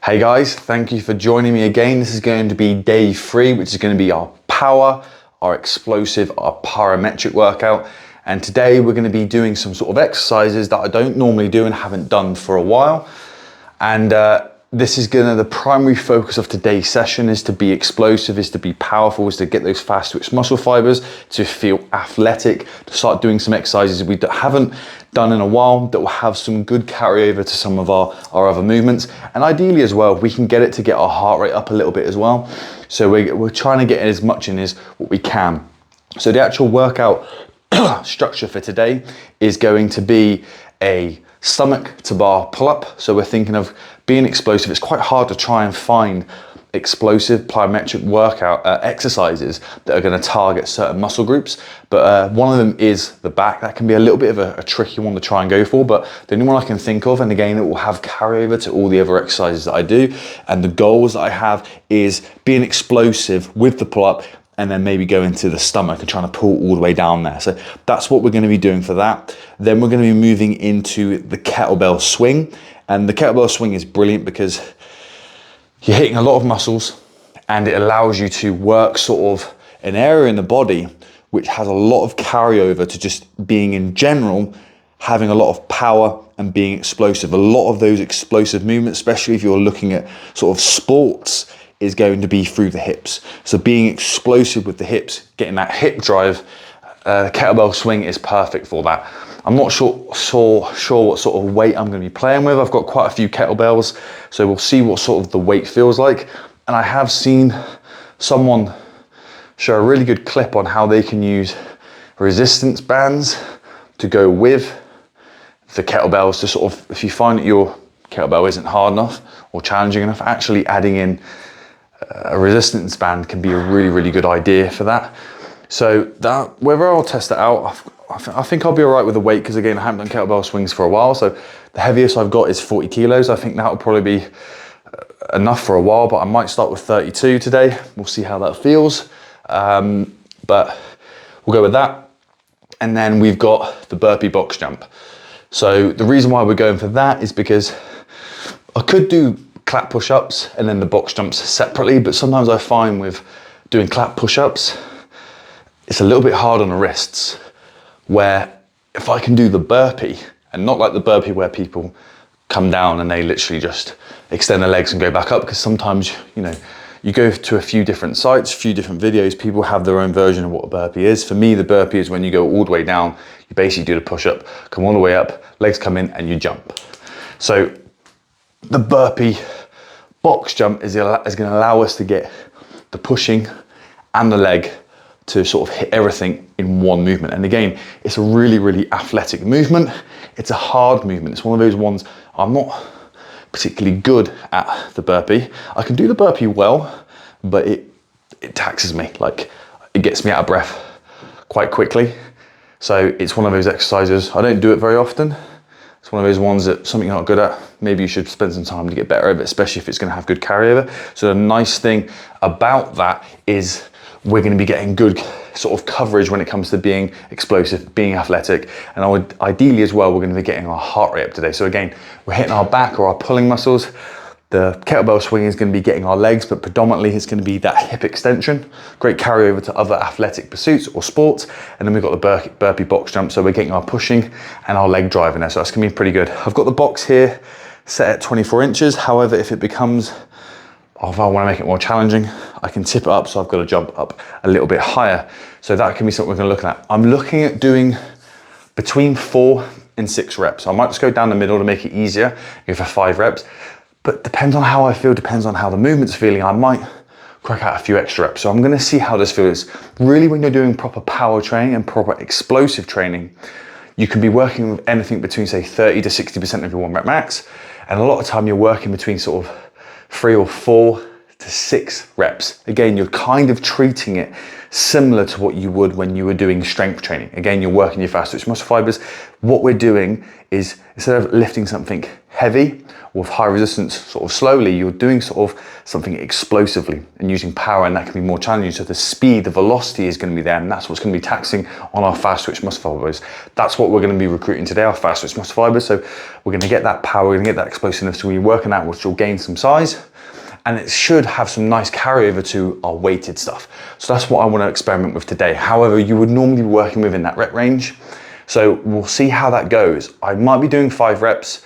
Hey guys, thank you for joining me again. This is going to be day 3, which is going to be our power, our explosive, our plyometric workout. And today we're going to be doing some sort of exercises that I don't normally do and haven't done for a while. And this is the primary focus of today's session is to be explosive, is to be powerful, is to get those fast twitch muscle fibers, to feel athletic, to start doing some exercises we haven't done in a while that will have some good carryover to some of our other movements. And ideally as well, we can get it to get our heart rate up a little bit as well. So we're trying to get as much in as what we can. So the actual workout structure for today is going to be a stomach to bar pull-up. So we're thinking of being explosive. It's quite hard to try and find explosive plyometric workout exercises that are going to target certain muscle groups, but one of them is the back. That can be a little bit of a tricky one to try and go for, but the only one I can think of, and again it will have carryover to all the other exercises that I do, and the goals that I have is being explosive with the pull-up and then maybe go into the stomach and trying to pull all the way down there. So that's what we're going to be doing for that. Then we're going to be moving into the kettlebell swing, and the kettlebell swing is brilliant because you're hitting a lot of muscles and it allows you to work sort of an area in the body which has a lot of carryover to just being in general, having a lot of power and being explosive. A lot of those explosive movements, especially if you're looking at sort of sports, is going to be through the hips. So being explosive with the hips, getting that hip drive, kettlebell swing is perfect for that. I'm not sure what sort of weight I'm going to be playing with. I've got quite a few kettlebells, so we'll see what sort of the weight feels like. And I have seen someone show a really good clip on how they can use resistance bands to go with the kettlebells to sort of, if you find that your kettlebell isn't hard enough or challenging enough, actually adding in a resistance band can be a really, really good idea for that. So that, whether I'll test it out, I think I'll be all right with the weight because again, I haven't done kettlebell swings for a while. So the heaviest I've got is 40 kilos. I think that will probably be enough for a while, but I might start with 32 today. We'll see how that feels. But we'll go with that. And then we've got the burpee box jump. So the reason why we're going for that is because I could do clap push-ups and then the box jumps separately, but sometimes I find with doing clap push-ups, it's a little bit hard on the wrists, where if I can do the burpee, and not like the burpee where people come down and they literally just extend their legs and go back up, because sometimes, you know, you go to a few different sites, a few different videos, people have their own version of what a burpee is. For me, the burpee is when you go all the way down, you basically do the push-up, come all the way up, legs come in and you jump. So the burpee box jump is going to allow us to get the pushing and the leg to sort of hit everything in one movement. And again, it's a really, really athletic movement. It's a hard movement. It's one of those ones I'm not particularly good at the burpee. I can do the burpee well, but it taxes me. Like, it gets me out of breath quite quickly. So it's one of those exercises, I don't do it very often. It's one of those ones that something you're not good at, maybe you should spend some time to get better at it, especially if it's going to have good carryover. So the nice thing about that is we're going to be getting good sort of coverage when it comes to being explosive, being athletic, and ideally as well, we're going to be getting our heart rate up today. So again, we're hitting our back or our pulling muscles. The kettlebell swing is going to be getting our legs, but predominantly it's going to be that hip extension. Great carryover to other athletic pursuits or sports. And then we've got the burpee box jump. So we're getting our pushing and our leg drive in there. So that's going to be pretty good. I've got the box here set at 24 inches. However, if it becomes, if I want to make it more challenging, I can tip it up. So I've got to jump up a little bit higher. So that can be something we're going to look at. I'm looking at doing between 4 and 6 reps. I might just go down the middle to make it easier, go for 5 reps. But depends on how I feel, depends on how the movement's feeling. I might crack out a few extra reps. So I'm gonna see how this feels. Really, when you're doing proper power training and proper explosive training, you can be working with anything between say 30 to 60% of your 1 rep max. And a lot of time you're working between sort of 3 or 4 to 6 reps. Again, you're kind of treating it similar to what you would when you were doing strength training. Again, you're working your fast twitch muscle fibers. What we're doing is, instead of lifting something heavy with high resistance sort of slowly, you're doing sort of something explosively and using power, and that can be more challenging. So the speed, the velocity is going to be there, and that's what's going to be taxing on our fast twitch muscle fibers. That's what we're going to be recruiting today, our fast twitch muscle fibers. So we're going to get that power, we're going to get that explosiveness. So we're working out, which will gain some size, and it should have some nice carryover to our weighted stuff. So that's what I want to experiment with today. However, you would normally be working within that rep range. So we'll see how that goes. I might be doing 5 reps,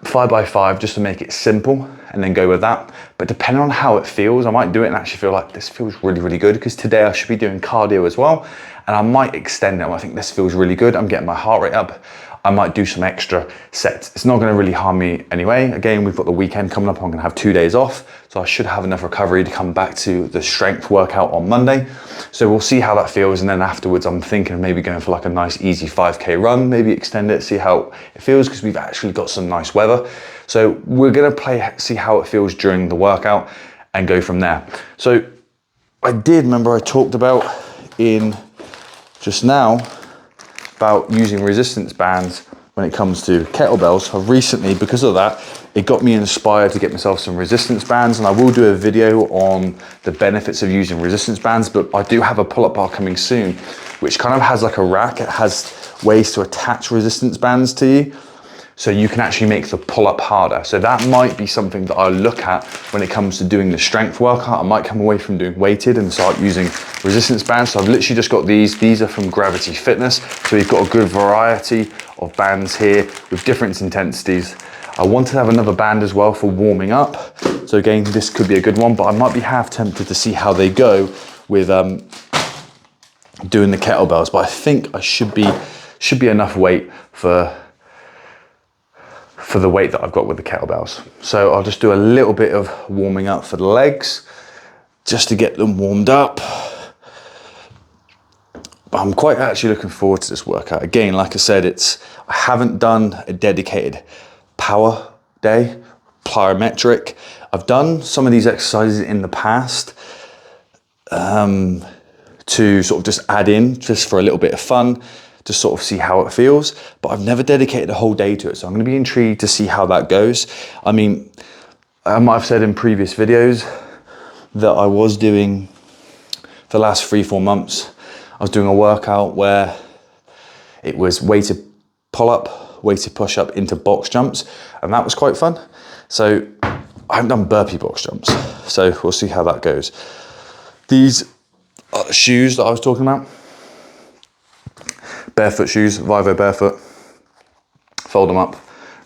5 by 5, just to make it simple, and then go with that. But depending on how it feels, I might do it and actually feel like this feels really, really good, because today I should be doing cardio as well. And I might extend it. I think this feels really good. I'm getting my heart rate up. I might do some extra sets. It's not going to really harm me anyway. Again, we've got the weekend coming up. I'm going to have 2 days off. So I should have enough recovery to come back to the strength workout on Monday. So we'll see how that feels. And then afterwards, I'm thinking of maybe going for like a nice easy 5K run, maybe extend it, see how it feels, because we've actually got some nice weather. So we're going to see how it feels during the workout and go from there. So I talked about in just now about using resistance bands when it comes to kettlebells. I've recently, because of that, it got me inspired to get myself some resistance bands, and I will do a video on the benefits of using resistance bands. But I do have a pull-up bar coming soon, which kind of has like a rack. It has ways to attach resistance bands to you, so you can actually make the pull-up harder. So that might be something that I'll look at when it comes to doing the strength workout. I might come away from doing weighted and start using resistance bands. So I've literally just got these. These are from Gravity Fitness. So we've got a good variety of bands here with different intensities. I wanted to have another band as well for warming up. So again, this could be a good one, but I might be half tempted to see how they go with doing the kettlebells. But I think I should be enough weight for the weight that I've got with the kettlebells. So I'll just do a little bit of warming up for the legs, just to get them warmed up. But I'm quite actually looking forward to this workout. Again, like I said, I haven't done a dedicated power day, plyometric. I've done some of these exercises in the past to sort of just add in, just for a little bit of fun, to sort of see how it feels, but I've never dedicated a whole day to it. So I'm gonna be intrigued to see how that goes. I mean, I might have said in previous videos that I was doing, for the last 3-4 months, I was doing a workout where it was weighted pull-up, weighted push-up into box jumps, and that was quite fun. So I haven't done burpee box jumps, so we'll see how that goes. These are the shoes that I was talking about. Barefoot shoes, Vivo barefoot, fold them up,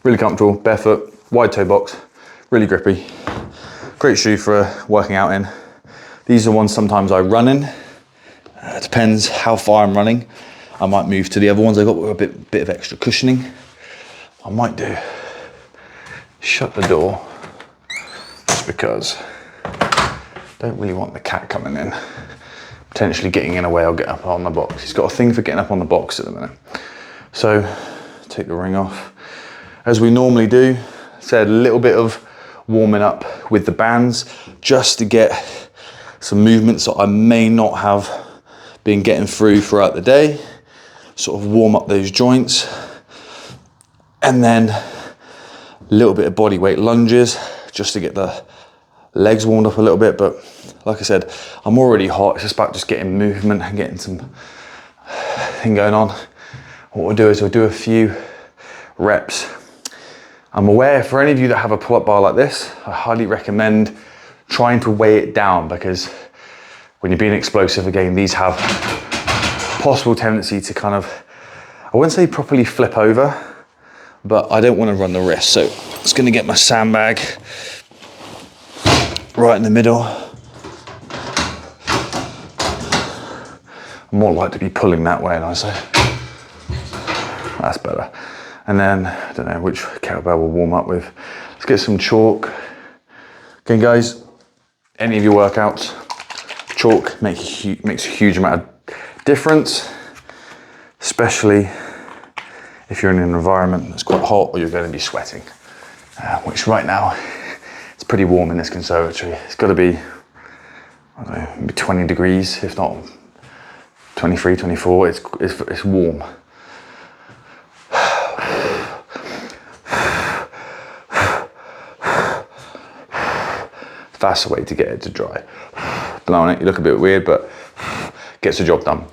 really comfortable, barefoot, wide toe box, really grippy, great shoe for working out in. These are ones sometimes I run in, it depends how far I'm running. I might move to the other ones I got with a bit of extra cushioning. I might shut the door, just because I don't really want the cat coming in, potentially getting in a way I'll get up on the box. He's got a thing for getting up on the box at the minute. So take the ring off. As we normally do, said a little bit of warming up with the bands, just to get some movements that I may not have been getting through throughout the day, sort of warm up those joints. And then a little bit of body weight lunges, just to get the legs warmed up a little bit. But like I said, I'm already hot. It's just about just getting movement and getting some thing going on. What we'll do is we'll do a few reps. I'm aware, for any of you that have a pull-up bar like this, I highly recommend trying to weigh it down, because when you're being explosive, again, these have possible tendency to kind of, I wouldn't say properly flip over, but I don't want to run the risk. So I'm just going to get my sandbag right in the middle. I'm more likely to be pulling that way, and I say that's better. And then I don't know which kettlebell we'll warm up with. Let's get some chalk. Okay, guys, any of your workouts, chalk makes a huge amount of difference, especially if you're in an environment that's quite hot or you're going to be sweating, which right now it's pretty warm in this conservatory. It's got to be, I don't know, maybe 20 degrees, if not 23, 24. It's warm. That's the way to get it to dry. Blow on it, you look a bit weird, but gets the job done.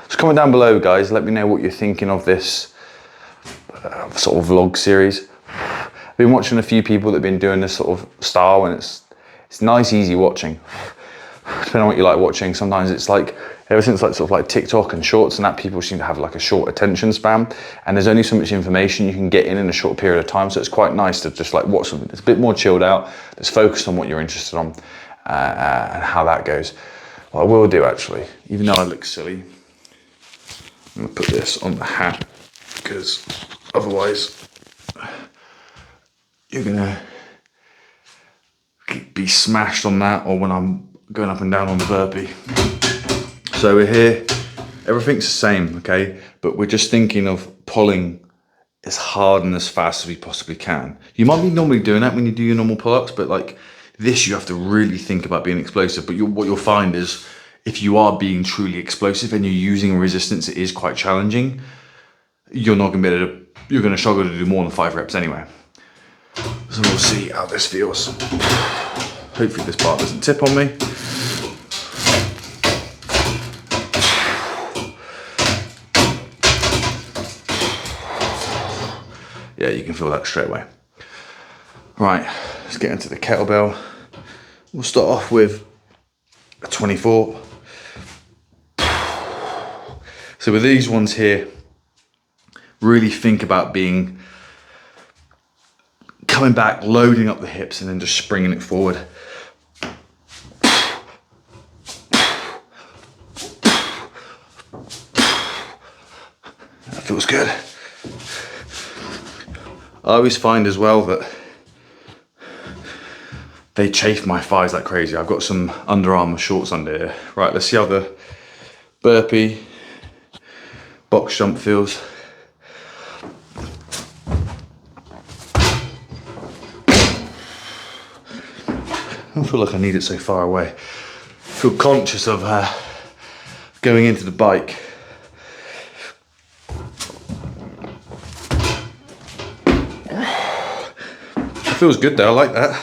Just comment down below, guys, let me know what you're thinking of this sort of vlog series. I've been watching a few people that have been doing this sort of style, and it's nice, easy watching. Depending on what you like watching, sometimes it's like, ever since like sort of like TikTok and shorts and that, people seem to have like a short attention span, and there's only so much information you can get in a short period of time, so it's quite nice to just like watch something that's a bit more chilled out, that's focused on what you're interested on, and how that goes. What I will do actually, even though I look silly, I'm gonna put this on the hat, because otherwise you're gonna be smashed on that, or when I'm going up and down on the burpee. So we're here, everything's the same, okay? But we're just thinking of pulling as hard and as fast as we possibly can. You might be normally doing that when you do your normal pull-ups, but like this, you have to really think about being explosive. But what you'll find is, if you are being truly explosive and you're using resistance, it is quite challenging. You're not gonna be able to, you're gonna struggle to do more than 5 reps anyway. So we'll see how this feels. Hopefully this part doesn't tip on me. Yeah, you can feel that straight away. Right, let's get into the kettlebell. We'll start off with a 24. So with these ones here, really think about coming back, loading up the hips, and then just springing it forward. That feels good. I always find as well that they chafe my thighs like crazy. I've got some Under Armour shorts under here. Right, let's see how the burpee box jump feels. I don't feel like I need it so far away. I feel conscious of going into the bike. It feels good though, I like that. I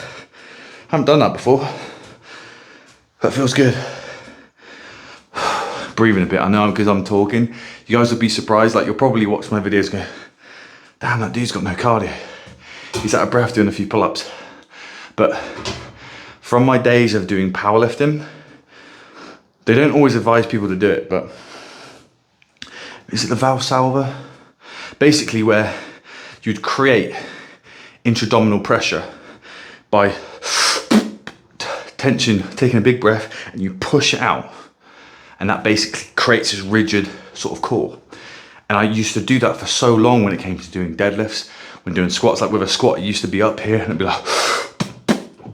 haven't done that before. That feels good. Breathing a bit, I know, because I'm talking. You guys will be surprised, like you'll probably watch my videos and go, damn, that dude's got no cardio. He's out of breath doing a few pull-ups. But from my days of doing powerlifting, they don't always advise people to do it, but is it the Valsalva? Basically where you'd create intra-abdominal pressure by tension, taking a big breath, and you push it out, and that basically creates this rigid sort of core. And I used to do that for so long when it came to doing deadlifts, when doing squats. Like with a squat, it used to be up here and it'd be like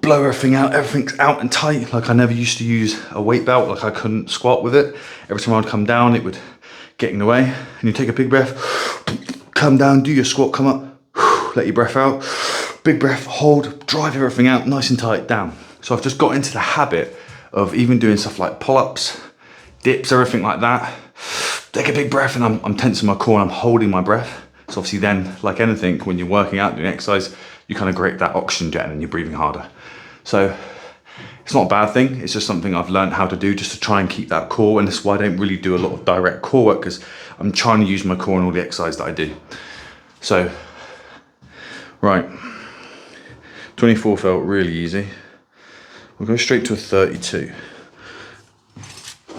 blow everything out, everything's out and tight. Like I never used to use a weight belt, like I couldn't squat with it. Every time I'd come down, it would get in the way. And you take a big breath, come down, do your squat, come up, let your breath out, big breath, hold, drive everything out, nice and tight, down. So I've just got into the habit of even doing stuff like pull-ups, dips, everything like that. Take a big breath and I'm tensing my core and I'm holding my breath. So obviously then, like anything, when you're working out, doing exercise, you kind of create that oxygen jet and you're breathing harder. So it's not a bad thing. It's just something I've learned how to do just to try and keep that core. And that's why I don't really do a lot of direct core work, because I'm trying to use my core in all the exercise that I do. So, right, 24 felt really easy. We'll go straight to a 32.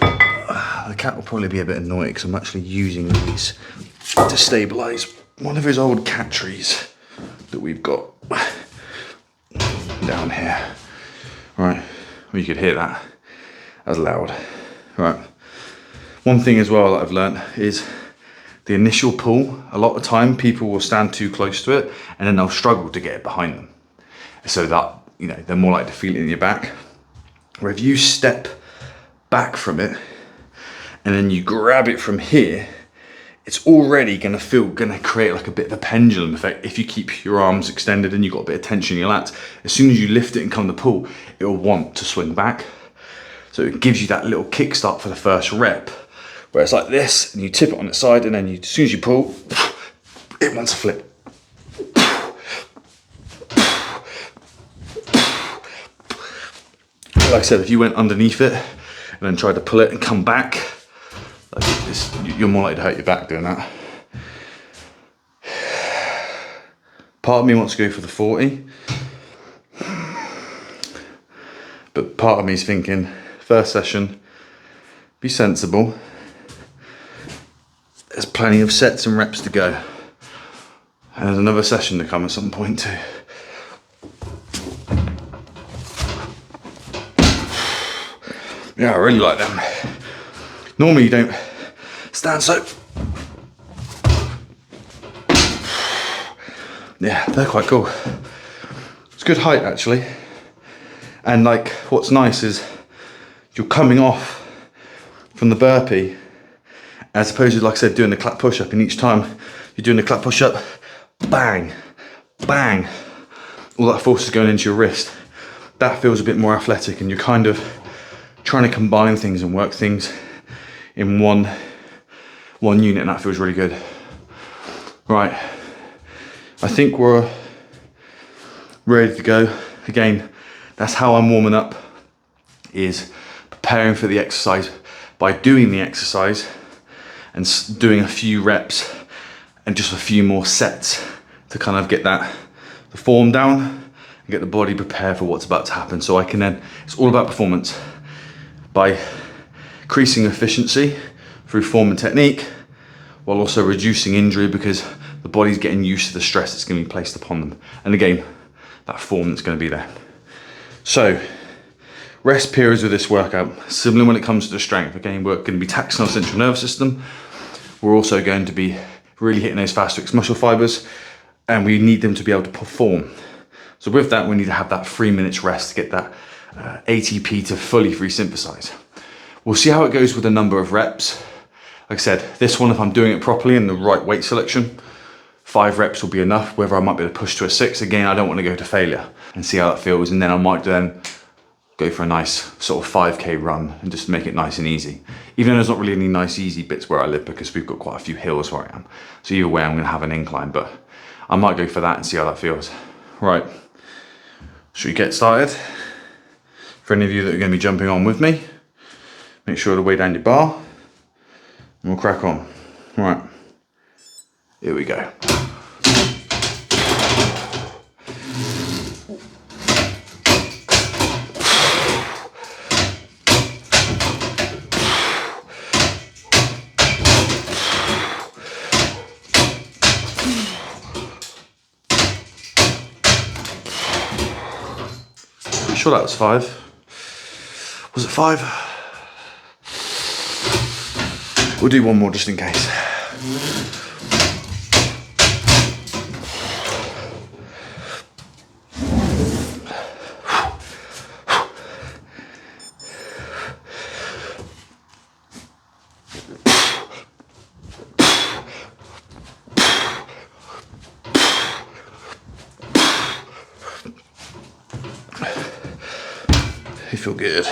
The cat will probably be a bit annoyed because I'm actually using these to stabilise one of his old cat trees that we've got down here. Right, well, you could hear that. That was loud. Right, one thing as well that I've learned is the initial pull. A lot of time people will stand too close to it and then they'll struggle to get it behind them. So that, you know, they're more likely to feel it in your back. Where if you step back from it and then you grab it from here, it's already gonna create like a bit of a pendulum effect. If you keep your arms extended and you've got a bit of tension in your lats, as soon as you lift it and come to pull, it will want to swing back. So it gives you that little kickstart for the first rep, where it's like this, and you tip it on its side, and then as soon as you pull, it wants to flip. like I said, if you went underneath it and then tried to pull it and come back, like this, you're more likely to hurt your back doing that. Part of me wants to go for the 40, but part of me is thinking, first session, be sensible. There's plenty of sets and reps to go. And there's another session to come at some point too. Yeah, I really like them. Normally you don't stand so. Yeah, they're quite cool. It's good height actually. And like, what's nice is you're coming off from the burpee, as opposed to, like I said, doing the clap push-up, and each time you're doing the clap push-up, bang, bang, all that force is going into your wrist. That feels a bit more athletic, and you're kind of trying to combine things and work things in one unit, and that feels really good. Right, I think we're ready to go. Again, that's how I'm warming up, is preparing for the exercise by doing the exercise and doing a few reps and just a few more sets to kind of get the form down and get the body prepared for what's about to happen. So I can then, it's all about performance, by increasing efficiency through form and technique, while also reducing injury because the body's getting used to the stress that's going to be placed upon them. And again, that form that's going to be there. So, rest periods with this workout, similar when it comes to the strength. Again, we're going to be taxing our central nervous system. We're also going to be really hitting those fast twitch muscle fibers, and we need them to be able to perform. So with that, we need to have that 3 minutes rest to get that ATP to fully resynthesize. We'll see how it goes with the number of reps. Like I said, this one, if I'm doing it properly in the right weight selection, 5 reps will be enough. Whether I might be able to push to a 6, again, I don't want to go to failure, and see how that feels. And then I might then go for a nice sort of 5K run and just make it nice and easy. Even though there's not really any nice easy bits where I live, because we've got quite a few hills where I am. So either way, I'm going to have an incline, but I might go for that and see how that feels. Right, should we get started? For any of you that are going to be jumping on with me, make sure to weigh down your bar and we'll crack on. Right, here we go. Sure that was 5. Was it 5? We'll do one more just in case. You feel good.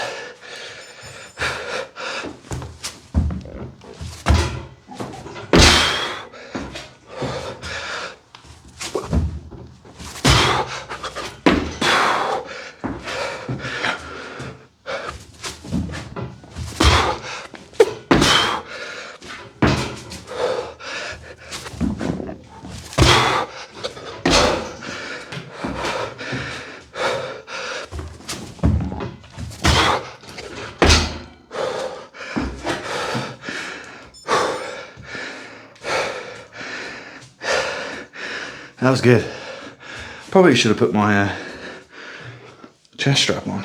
That was good. Probably should have put my chest strap on.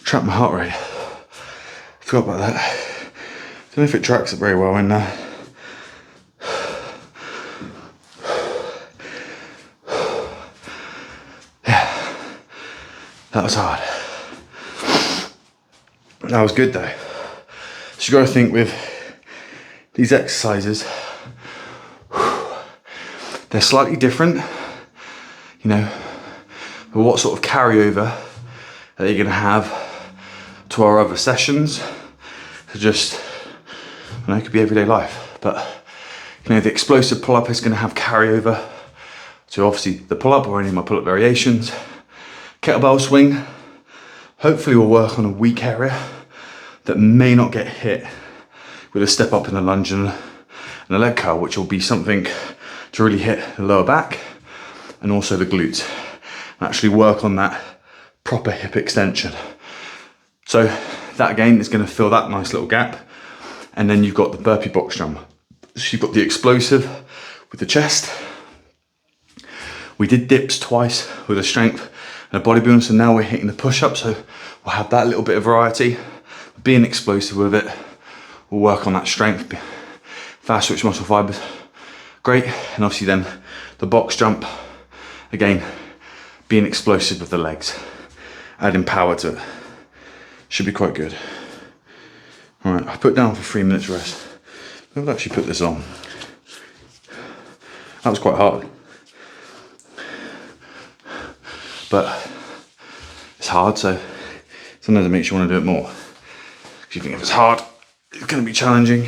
Track my heart rate. Forgot about that. Don't know if it tracks it very well in there. Yeah, that was hard. That was good though. So you got to think with these exercises, they're slightly different, you know, but what sort of carryover are you going to have to our other sessions? So just, you know, it could be everyday life, but you know, the explosive pull-up is going to have carryover to obviously the pull-up or any of my pull-up variations. Kettlebell swing, hopefully we'll work on a weak area that may not get hit with a step up in the lunge and a leg curl, which will be something to really hit the lower back and also the glutes, and actually work on that proper hip extension. So that again is going to fill that nice little gap. And then you've got the burpee box jump. So you've got the explosive with the chest. We did dips twice with a strength and a bodybuilding, so now we're hitting the push-up, so we'll have that little bit of variety. Being explosive with it, we'll work on that strength, fast switch muscle fibers, great. And obviously then the box jump, again, being explosive with the legs, adding power to it. Should be quite good. All right, I put down for 3 minutes rest. I'll actually put this on. That was quite hard. But it's hard, so sometimes it makes you want to do it more. If you think if it's hard, it's going to be challenging,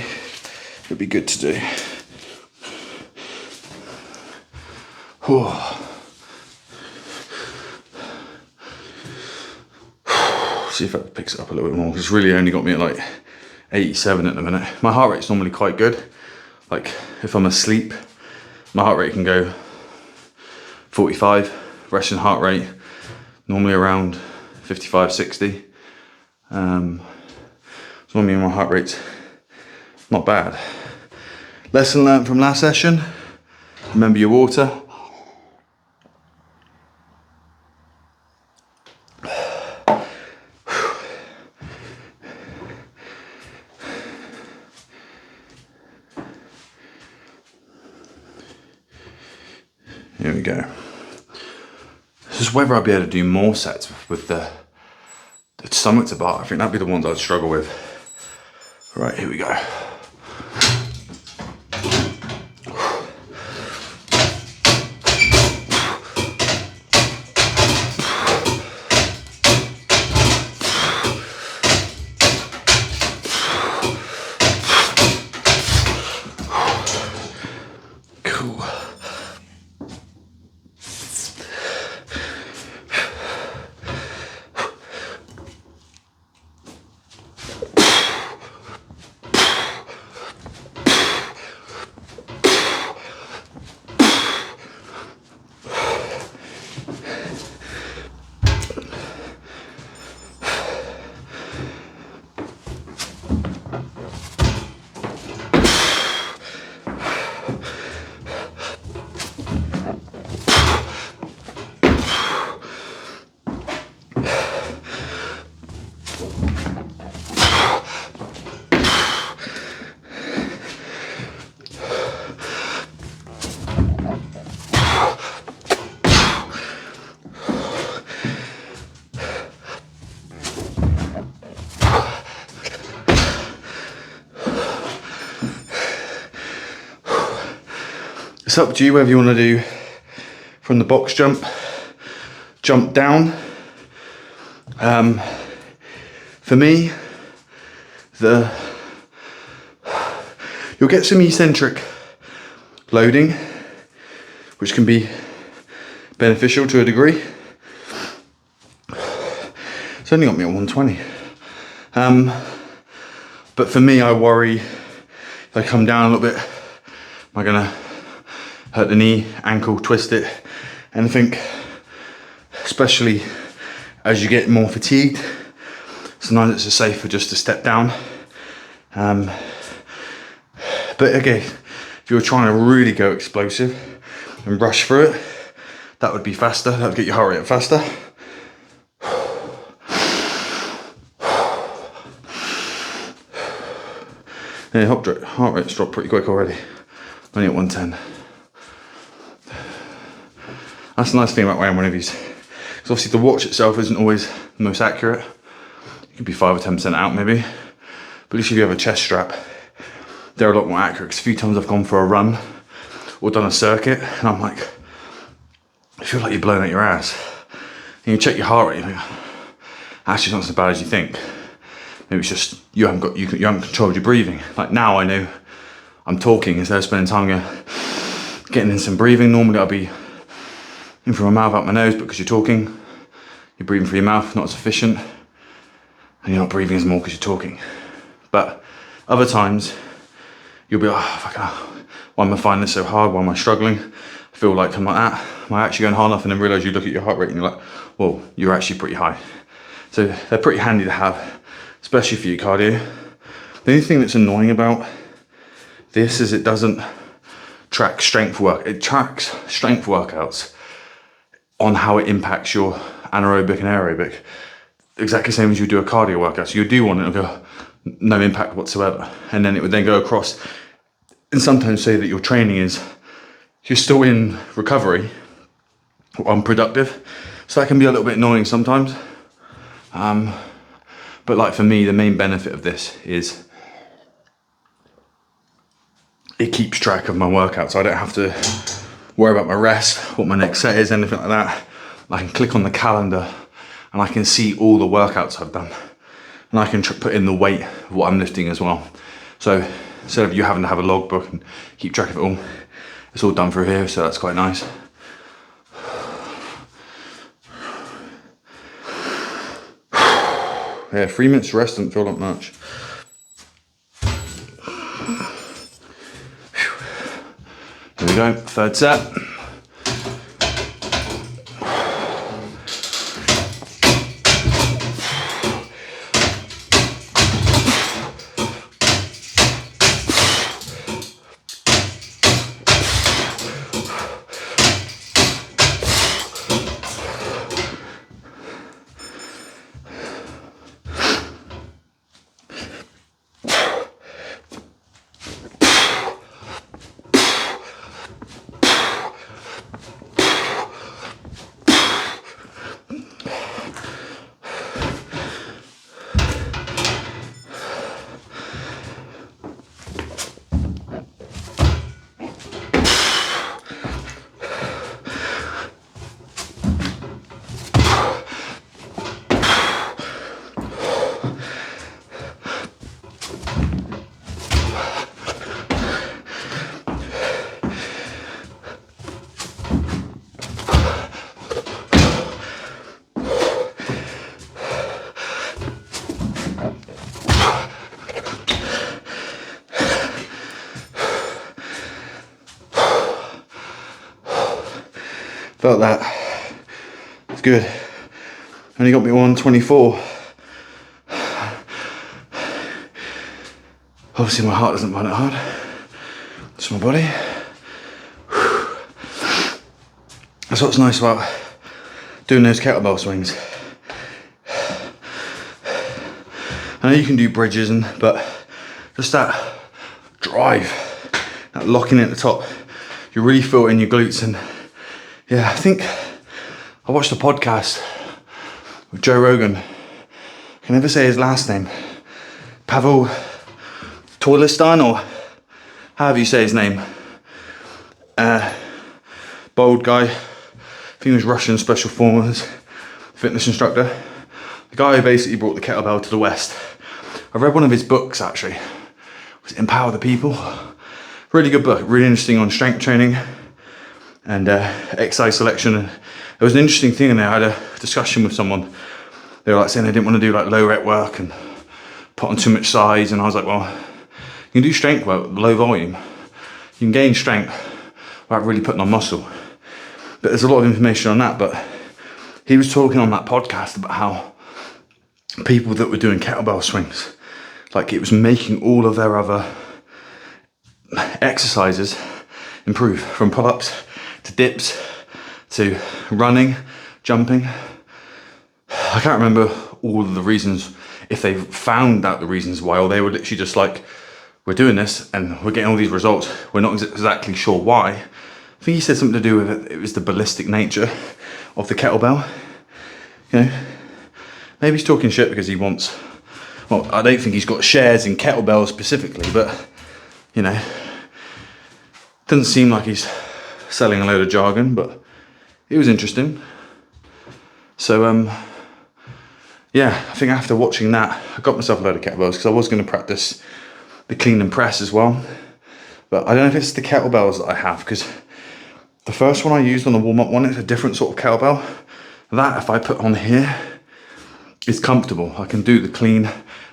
it'd be good to do. Whew. See if that picks it up a little bit more, because it's really only got me at like 87 at the minute. My heart rate's normally quite good. Like if I'm asleep, my heart rate can go 45, resting heart rate normally around 55, 60. So I mean, my heart rate's not bad. Lesson learned from last session, remember your water. Here we go. This is whether I'll be able to do more sets with the stomach to bar. I think that'd be the ones I'd struggle with. Right, here we go. Cool. It's up to you whether you want to do from the box jump down. For me, you'll get some eccentric loading, which can be beneficial to a degree. It's only got me at 120. But for me, I worry if I come down a little bit, am I gonna hurt the knee, ankle, twist it? And I think, especially as you get more fatigued, sometimes it's safer just to step down. But again, if you're trying to really go explosive and rush through it, that would be faster, that would get your heart rate up faster. Yeah, heart rate's dropped pretty quick already. Only at 110. That's the nice thing about wearing one of these. Because obviously the watch itself isn't always the most accurate. It could be 5 or 10% out maybe. But at least if you have a chest strap, they're a lot more accurate. Because a few times I've gone for a run or done a circuit and I'm like, I feel like you're blowing out your ass. And you check your heart rate and you think, actually it's not as bad as you think. Maybe it's just you haven't controlled your breathing. Like now I know I'm talking instead of spending time getting in some breathing. Normally I'll be in from my mouth out my nose, but because you're talking, you're breathing through your mouth, not as efficient, and you're not breathing as more because you're talking. But other times, you'll be like, oh, fuck, why am I finding this so hard? Why am I struggling? I feel like I'm like that. Am I actually going hard enough? And then realize you look at your heart rate and you're like, well, you're actually pretty high. So they're pretty handy to have, especially for your cardio. The only thing that's annoying about this is it doesn't track strength work. It tracks strength workouts on how it impacts your anaerobic and aerobic. Exactly the same as you do a cardio workout. So you do one and it'll go, no impact whatsoever. And then it would then go across and sometimes say that your training is, you're still in recovery or unproductive. So that can be a little bit annoying sometimes. But like for me, the main benefit of this is it keeps track of my workout. So I don't have to worry about my rest, what my next set is, anything like that. I can click on the calendar and I can see all the workouts I've done. And I can put in the weight of what I'm lifting as well. So instead of you having to have a logbook and keep track of it all, it's all done through here, so that's quite nice. Yeah, 3 minutes rest doesn't feel like much. Here we go, third set. Felt that. It's good. Only got me 124. Obviously my heart doesn't run it hard. It's my body. That's what's nice about doing those kettlebell swings. I know you can do bridges, but just that drive, that locking at the top, you really feel it in your glutes. And yeah, I think I watched a podcast with Joe Rogan. I can never say his last name. Pavel Toilistan, or however you say his name. Bold guy. I think he was Russian special forces fitness instructor. The guy who basically brought the kettlebell to the West. I read one of his books actually. It was Empower the People. Really good book, really interesting on strength training and exercise selection. There was an interesting thing in there. I had a discussion with someone. They were like saying they didn't want to do like low rep work and put on too much size. And I was like, well, you can do strength work with low volume. You can gain strength without really putting on muscle. But there's a lot of information on that. But he was talking on that podcast about how people that were doing kettlebell swings, like it was making all of their other exercises improve, from pull-ups to dips to running, jumping. I can't remember all of the reasons, if they found out the reasons why, or they were literally just like, we're doing this and we're getting all these results, we're not exactly sure why. I think he said something to do with it was the ballistic nature of the kettlebell. You know, maybe he's talking shit because he wants, well, I don't think he's got shares in kettlebells specifically, but you know, doesn't seem like he's selling a load of jargon, but it was interesting. So yeah, I think after watching that, I got myself a load of kettlebells because I was going to practice the clean and press as well. But I don't know if it's the kettlebells that I have, because the first one I used on the warm-up one, it's a different sort of kettlebell. That, if I put on here, is comfortable. I can do the clean,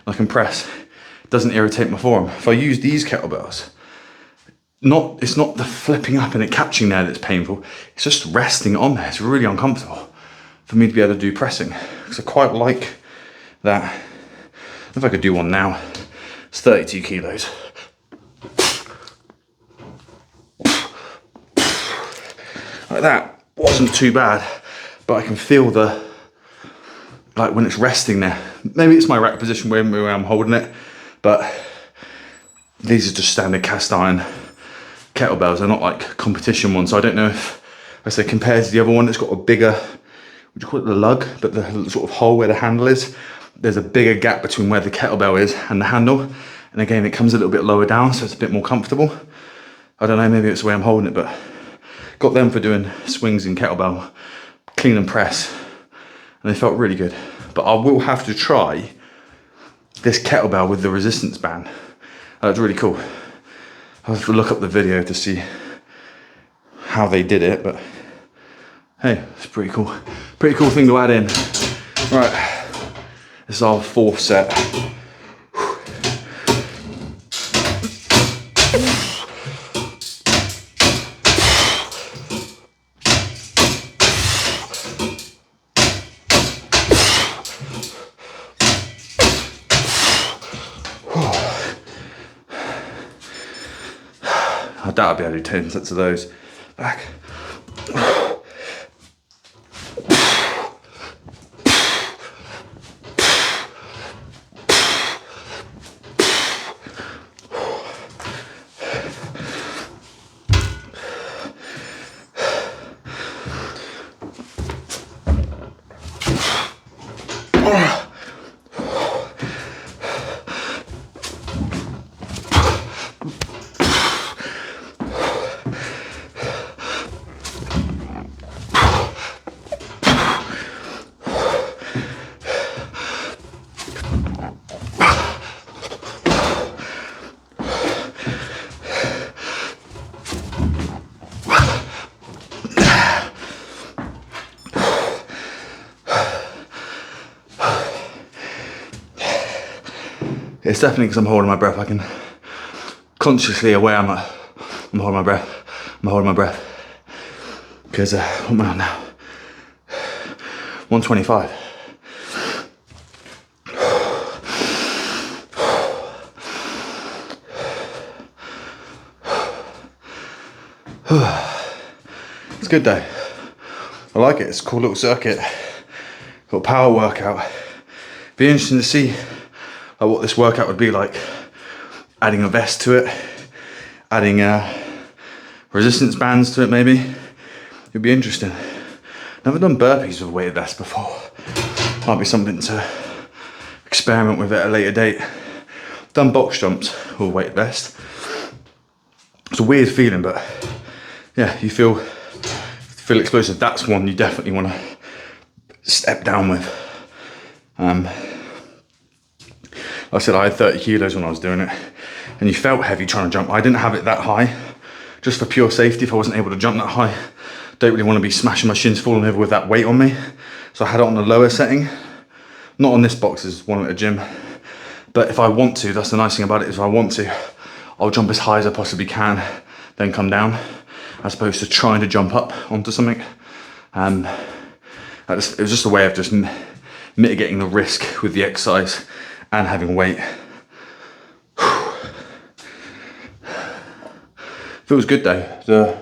I can press. It doesn't irritate my forearm. If I use these kettlebells, it's not the flipping up and it catching there that's painful. It's just resting on there. It's really uncomfortable for me to be able to do pressing. Because I quite like that. If I could do one now, it's 32 kilos. Like that wasn't too bad, but I can feel like when it's resting there. Maybe it's my rack position where I'm holding it, but these are just standard cast iron kettlebells. They're not like competition ones. So I don't know if, I say, compared to the other one that's got a bigger, would you call it the lug, but the sort of hole where the handle is, there's a bigger gap between where the kettlebell is and the handle. And again, it comes a little bit lower down, so it's a bit more comfortable. I don't know, maybe it's the way I'm holding it, but got them for doing swings in kettlebell, clean and press, and they felt really good. But I will have to try this kettlebell with the resistance band. That's really cool. I'll have to look up the video to see how they did it, but hey, it's pretty cool. Pretty cool thing to add in. Right, this is our 4th set. I doubt I'll be able to do 10 sets of those. Back. It's definitely because I'm holding my breath. I can consciously aware I'm holding my breath. I'm holding my breath. Because what am I on now? 125. It's good though. I like it. It's a cool little circuit. Got a power workout. Be interesting to see what this workout would be like. Adding a vest to it, adding resistance bands to it maybe. It'd be interesting. Never done burpees with a weighted vest before. Might be something to experiment with at a later date. Done box jumps with a weighted vest. It's a weird feeling, but yeah, you feel explosive. That's one you definitely want to step down with. Like I said, I had 30 kilos when I was doing it, and you felt heavy trying to jump. I didn't have it that high, just for pure safety. If I wasn't able to jump that high, don't really want to be smashing my shins, falling over with that weight on me. So I had it on the lower setting. Not on this box, there's one at a gym. But if I want to, that's the nice thing about it, is if I want to, I'll jump as high as I possibly can, then come down, as opposed to trying to jump up onto something. It was just a way of just mitigating the risk with the exercise and having weight. Feels good though.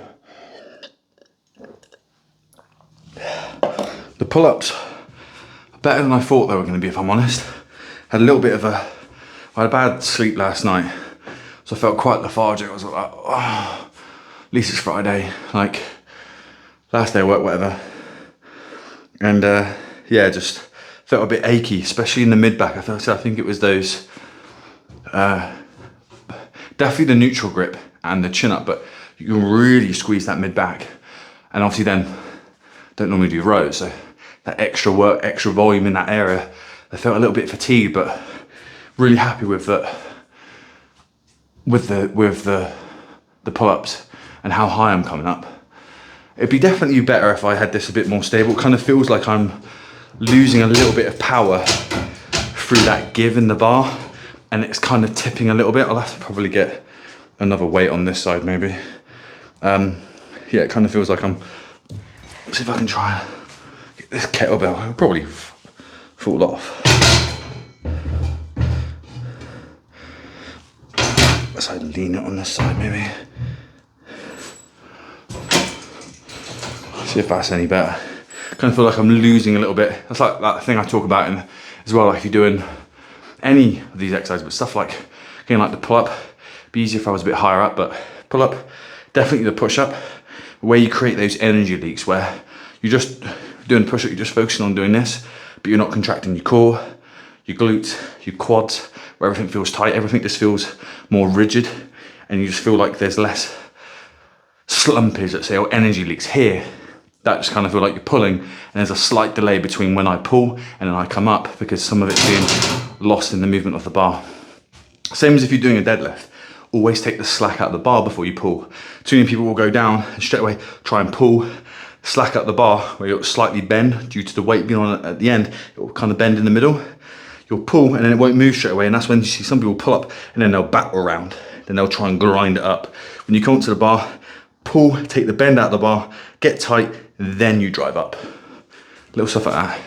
The pull-ups are better than I thought they were going to be, if I'm honest. I had a bad sleep last night, so I felt quite lethargic. I was like, oh, at least it's Friday, like last day of work, whatever. And yeah, just felt a bit achy, especially in the mid back. I think it was those, definitely the neutral grip and the chin up, but you can really squeeze that mid back. And obviously then, don't normally do rows, so that extra work, extra volume in that area, I felt a little bit fatigued, but really happy with the pull-ups and how high I'm coming up. It'd be definitely better if I had this a bit more stable. It kind of feels like I'm losing a little bit of power through that give in the bar, and it's kind of tipping a little bit. I'll have to probably get another weight on this side maybe. Yeah, it kind of feels like I'm, let's see if I can try and get this kettlebell. It'll probably fall off. Let's lean it on this side maybe. See if that's any better. Kind of feel like I'm losing a little bit. That's like that thing I talk about in as well, like if you're doing any of these exercises, but stuff like again like the pull up, be easier if I was a bit higher up, but pull up, definitely the push up, where you create those energy leaks where you're just doing push up, you're just focusing on doing this, but you're not contracting your core, your glutes, your quads, where everything feels tight, everything just feels more rigid, and you just feel like there's less slumpage, let's say, or energy leaks here. That just kind of feel like you're pulling, and there's a slight delay between when I pull and then I come up, because some of it's being lost in the movement of the bar. Same as if you're doing a deadlift. Always take the slack out of the bar before you pull. Too many people will go down and straight away try and pull, slack out the bar where you'll slightly bend due to the weight being on it at the end. It will kind of bend in the middle. You'll pull and then it won't move straight away, and that's when you see some people pull up and then they'll battle around. Then they'll try and grind it up. When you come onto the bar, pull, take the bend out of the bar, get tight, then you drive up. Little stuff like that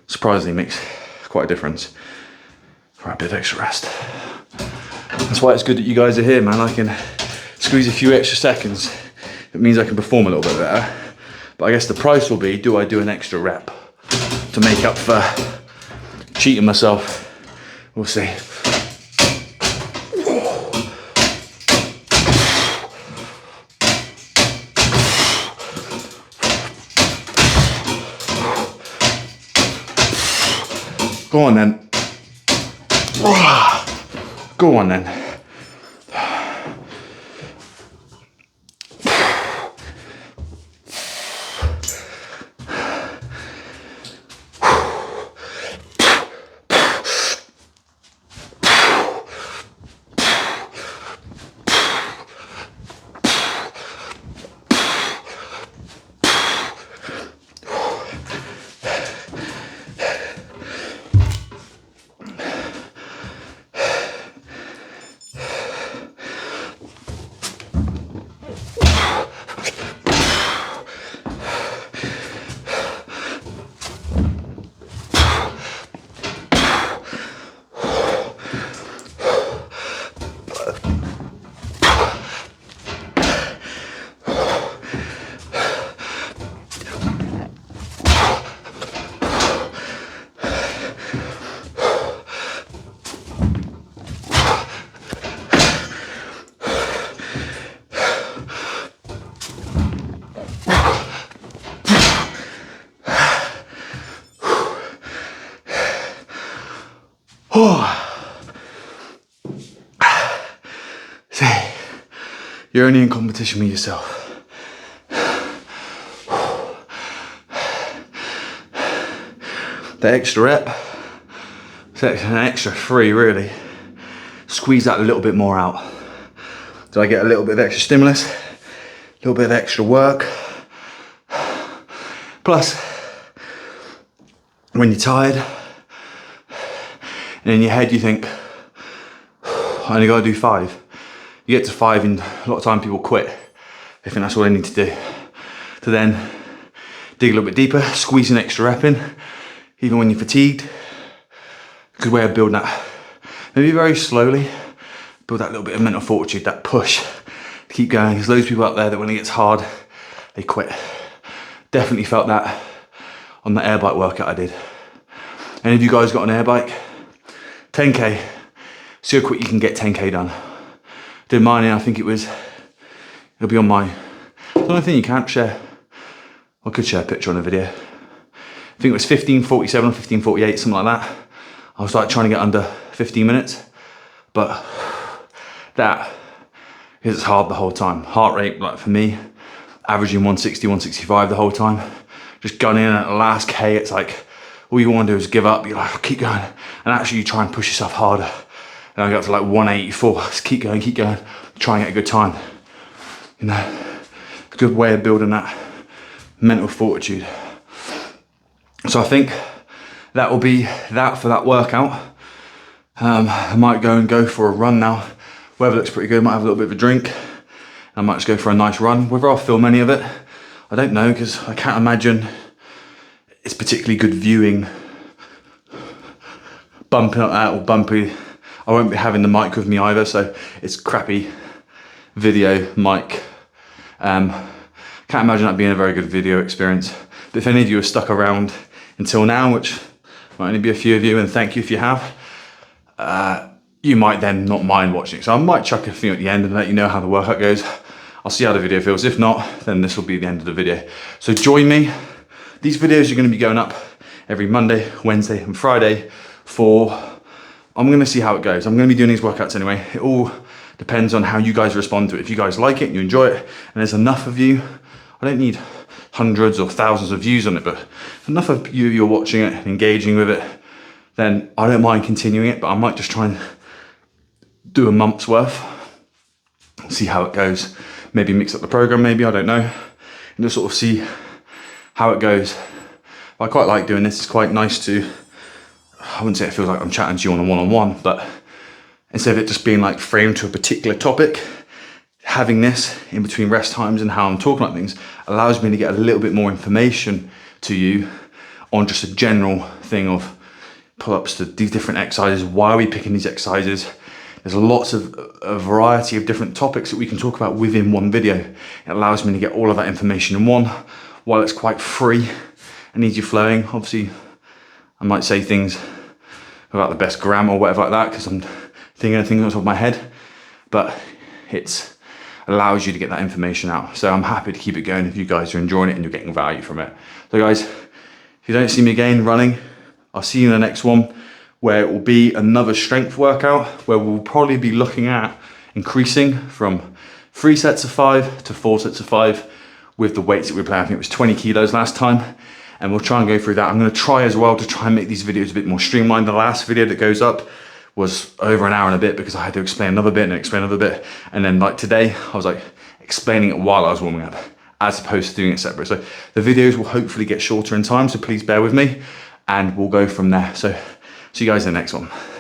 surprisingly makes quite a difference. Right, a bit of extra rest. That's why it's good that you guys are here, man. I can squeeze a few extra seconds. It means I can perform a little bit better. But I guess the price will be, do I do an extra rep to make up for cheating myself? We'll see. Go on then. Go on then. See, you're only in competition with yourself. The extra rep, it's an extra 3 really. Squeeze that a little bit more out. So I get a little bit of extra stimulus, a little bit of extra work. Plus, when you're tired, and in your head you think, I only gotta do 5. You get to 5 and a lot of time people quit. They think that's all they need to do. To then dig a little bit deeper, squeeze an extra rep in, even when you're fatigued. Good way of building that, maybe very slowly, build that little bit of mental fortitude, that push to keep going. There's loads of people out there that when it gets hard, they quit. Definitely felt that on the air bike workout I did. Any of you guys got an air bike? 10K, see how quick you can get 10K done. Did mine in, I think it'll be on my, the only thing you can't share, I could share a picture on a video. I think it was 15:47 or 15:48, something like that. I was like trying to get under 15 minutes, but that is hard the whole time. Heart rate, like for me, averaging 160, 165 the whole time. Just gunning in at the last K, it's like, all you want to do is give up. You're like, keep going. And actually you try and push yourself harder. And I got to like 184, just keep going, try and get a good time. You know, a good way of building that mental fortitude. So I think that will be that for that workout. I might go for a run now. Weather looks pretty good, might have a little bit of a drink. I might just go for a nice run. Whether I'll film any of it, I don't know, because I can't imagine it's particularly good viewing. Bumping like that or bumpy. I won't be having the mic with me either, so it's crappy video mic. Can't imagine that being a very good video experience. But if any of you are stuck around until now, which might only be a few of you, and thank you if you have, you might then not mind watching it. So I might chuck a few at the end and let you know how the workout goes. I'll see how the video feels. If not, then this will be the end of the video. So join me. These videos are going to be going up every Monday, Wednesday and Friday I'm going to see how it goes. I'm going to be doing these workouts anyway. It all depends on how you guys respond to it. If you guys like it and you enjoy it and there's enough of you, I don't need hundreds or thousands of views on it, but if enough of you're watching it and engaging with it, then I don't mind continuing it, but I might just try and do a month's worth, see how it goes. Maybe mix up the program, maybe, I don't know. And just sort of see how it goes. I quite like doing this. It's quite nice to, I wouldn't say it feels like I'm chatting to you on a one-on-one, but instead of it just being like framed to a particular topic, having this in between rest times and how I'm talking about things allows me to get a little bit more information to you on just a general thing of pull-ups to these different exercises. Why are we picking these exercises? There's lots of a variety of different topics that we can talk about within one video. It allows me to get all of that information in one, while it's quite free and easy flowing. Obviously, I might say things about the best grammar or whatever like that, because I'm thinking of things on top of my head, but it allows you to get that information out. So I'm happy to keep it going if you guys are enjoying it and you're getting value from it. So guys, if you don't see me again running, I'll see you in the next one, where it will be another strength workout, where we'll probably be looking at increasing from 3 sets of 5 to 4 sets of 5 with the weights that we were playing. I think it was 20 kilos last time, and we'll try and go through that. I'm going to try as well to try and make these videos a bit more streamlined. The last video that goes up was over an hour and a bit because I had to explain another bit and explain another bit. And then like today, I was like explaining it while I was warming up, as opposed to doing it separate. So the videos will hopefully get shorter in time, so please bear with me and we'll go from there. So see you guys in the next one.